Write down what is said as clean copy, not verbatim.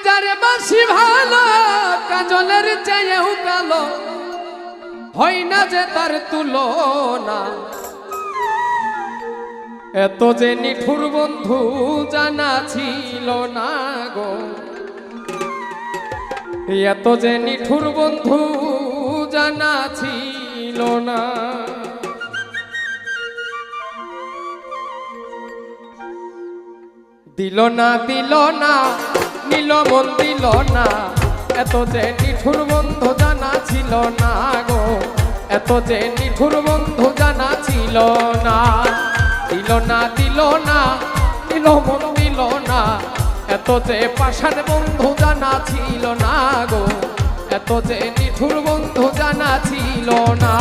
যারে বাসি ভালো কাজলের চেয়েও কালো হয় না যে তার তুলনা এত যে নিঠুর বন্ধু জানা ছিল না গো এত যে নিঠুর বন্ধু জানা ছিল না দিল না নীল মন দিল না এত যে নিঠুর বন্ধু জানা ছিল না গো এত যে নিঠুর বন্ধু জানা ছিল না দিল না নীল মন দিল না এত যে পাষাণ বন্ধু জানা ছিল না গো এত যে নিঠুর বন্ধু জানা ছিল না